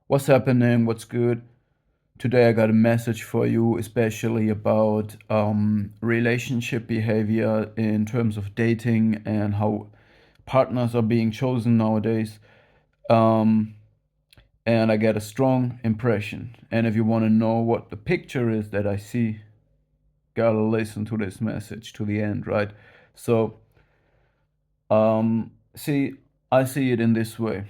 What's happening? What's good? Today I got a message for you, especially about relationship behavior in terms of dating and how partners are being chosen nowadays. Um, and I get a strong impression. And if you want to know what the picture is that I see, gotta listen to this message to the end, right? So, see, I see it in this way.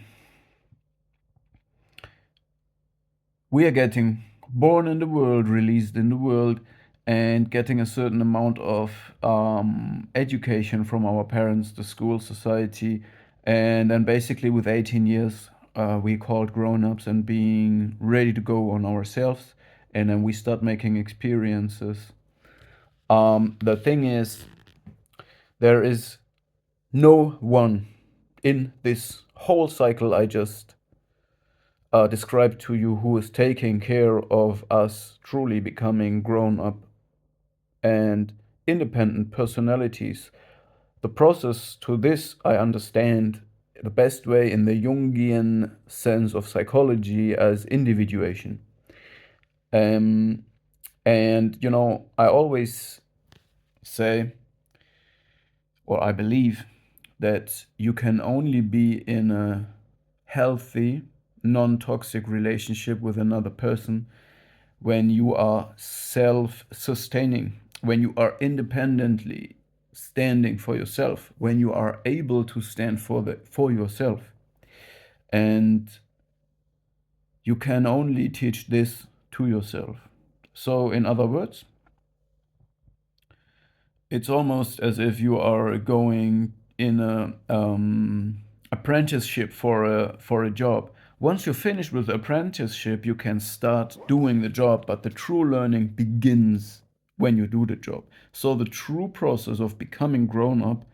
We are getting born in the world, released in the world, and getting a certain amount of education from our parents, the school, society, and then basically with 18 years, we called grown-ups and being ready to go on ourselves, and then we start making experiences. The thing is, there is no one in this whole cycle I just described to you who is taking care of us truly becoming grown up and independent personalities. The process to this I understand the best way in the Jungian sense of psychology as individuation. Um, and I always say, or I believe, that you can only be in a healthy, non toxic relationship with another person when you are self sustaining, when you are independently standing for yourself, when you are able to stand for yourself. And you can only teach this to yourself. So, in other words, it's almost as if you are going in a apprenticeship for a job. Once you're finished with the apprenticeship, you can start doing the job, but the true learning begins when you do the job. So the true process of becoming grown up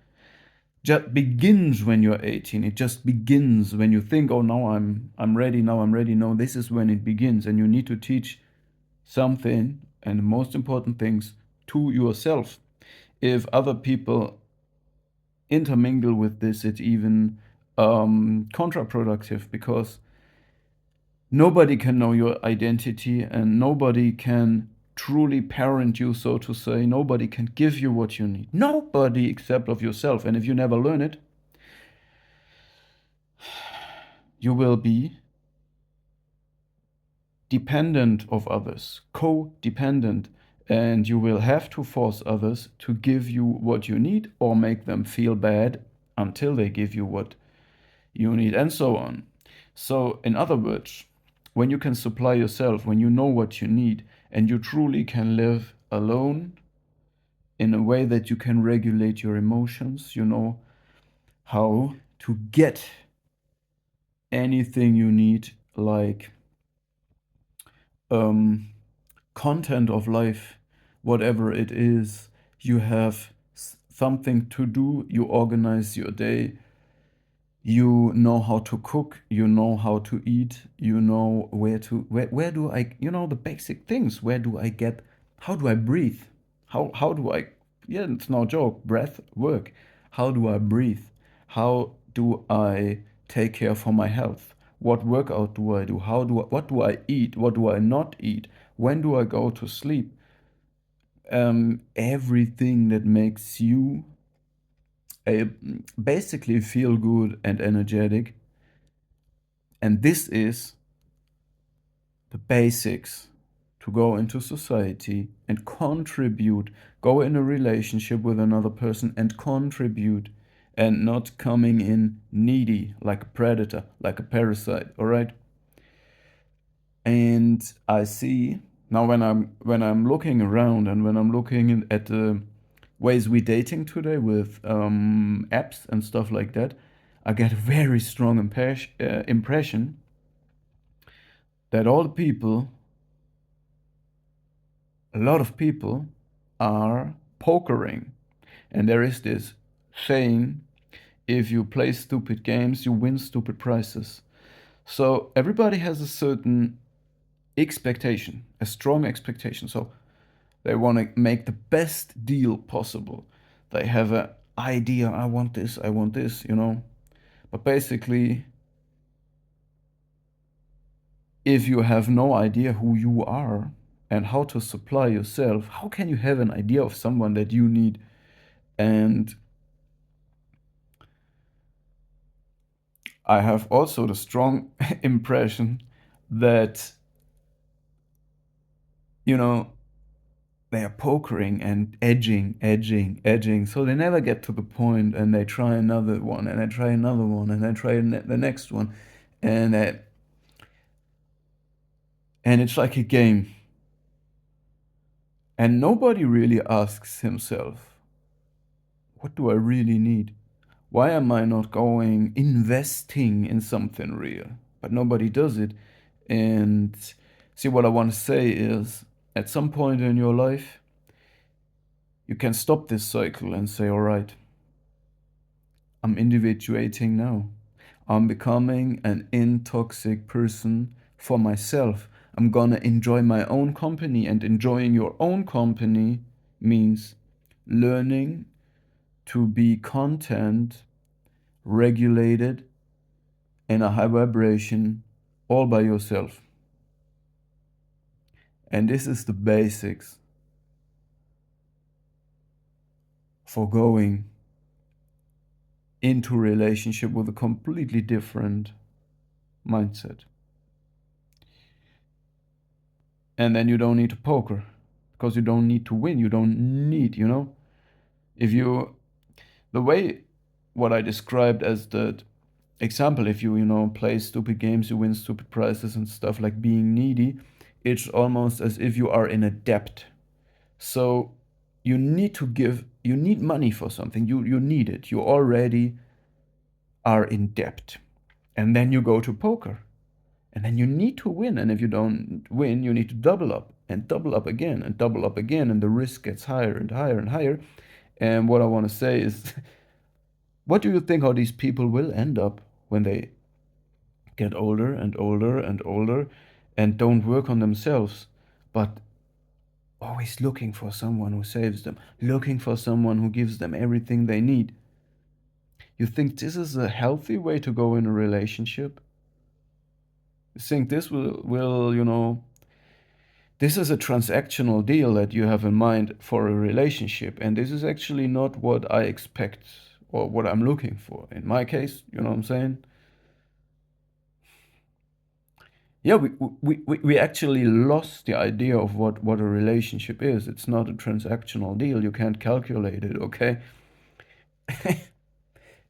just begins when you're 18. It just begins when you think, oh, now I'm ready. Now I'm ready. No, this is when it begins, and you need to teach something, and the most important things, to yourself. If other people intermingle with this, it's even counterproductive, because nobody can know your identity and nobody can truly parent you, so to say. Nobody can give you what you need. Nobody except of yourself. And if you never learn it, you will be dependent of others, codependent, and you will have to force others to give you what you need or make them feel bad until they give you what you need, and so on. So, in other words, when you can supply yourself, when you know what you need, and you truly can live alone in a way that you can regulate your emotions, you know how to get anything you need, like um, content of life, whatever it is. You have something to do, you organize your day, you know how to cook, you know how to eat, you know where do I, the basic things. Where do I get, how do I breathe? How do I, yeah, it's no joke, breath work. How do I breathe? How do I take care for my health? What workout do I do? What do I eat? What do I not eat? When do I go to sleep? Everything that makes you uh, basically feel good and energetic. And this is the basics to go into society and contribute, go in a relationship with another person and contribute, and not coming in needy like a predator, like a parasite, all right? And I see now, when I'm looking around and when I'm looking at the ways we dating today with apps and stuff like that, I get a very strong impression that all the people, a lot of people, are pokering. And there is this saying, if you play stupid games, you win stupid prizes. So everybody has a certain expectation, a strong expectation. So they want to make the best deal possible. They have an idea, I want this. But basically, if you have no idea who you are and how to supply yourself, how can you have an idea of someone that you need? And I have also the strong impression that, you know, they are pokering and edging. So they never get to the point, and they try another one, and they try another one, and they try the next one, and and it's like a game. And nobody really asks himself, what do I really need? Why am I not going investing in something real? But nobody does it. And see, what I want to say is, at some point in your life, you can stop this cycle and say, all right, I'm individuating now. I'm becoming an intoxic person for myself. I'm gonna enjoy my own company, and enjoying your own company means learning to be content regulated in a high vibration all by yourself. And this is the basics for going into relationship with a completely different mindset. And then you don't need to poker because you don't need to win. You don't need, if you, the way what I described as the example, if you, play stupid games, you win stupid prizes and stuff like being needy, it's almost as if you are in a debt. So you need money for something. You need it. You already are in debt. And then you go to poker. And then you need to win. And if you don't win, you need to double up and double up again and double up again. And the risk gets higher and higher and higher. And what I want to say is, what do you think how these people will end up when they get older and older and older and don't work on themselves, but always looking for someone who saves them, looking for someone who gives them everything they need? You think this is a healthy way to go in a relationship? You think this will, this is a transactional deal that you have in mind for a relationship, and this is actually not what I expect or what I'm looking for. In my case, you know what I'm saying? Yeah, we actually lost the idea of what a relationship is. It's not a transactional deal. You can't calculate it, okay?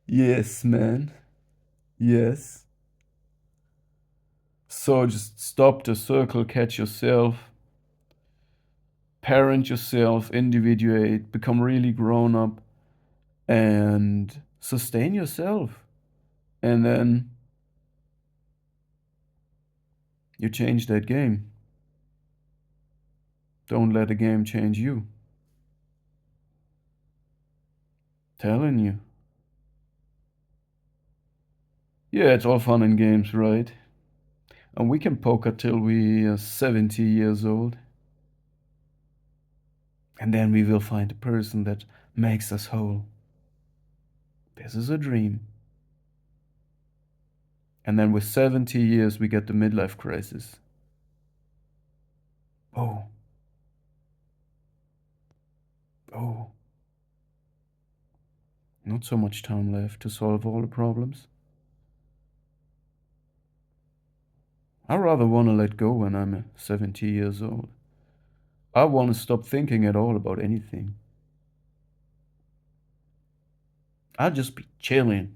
Yes, man. Yes. So just stop the circle, catch yourself, parent yourself, individuate, become really grown up, and sustain yourself. And then you change that game. Don't let the game change you. Telling you. Yeah, it's all fun and games, right? And we can poker till we are 70 years old. And then we will find a person that makes us whole. This is a dream. And then with 70 years, we get the midlife crisis. Oh, oh, not so much time left to solve all the problems. I rather want to let go when I'm 70 years old. I want to stop thinking at all about anything. I'll just be chilling.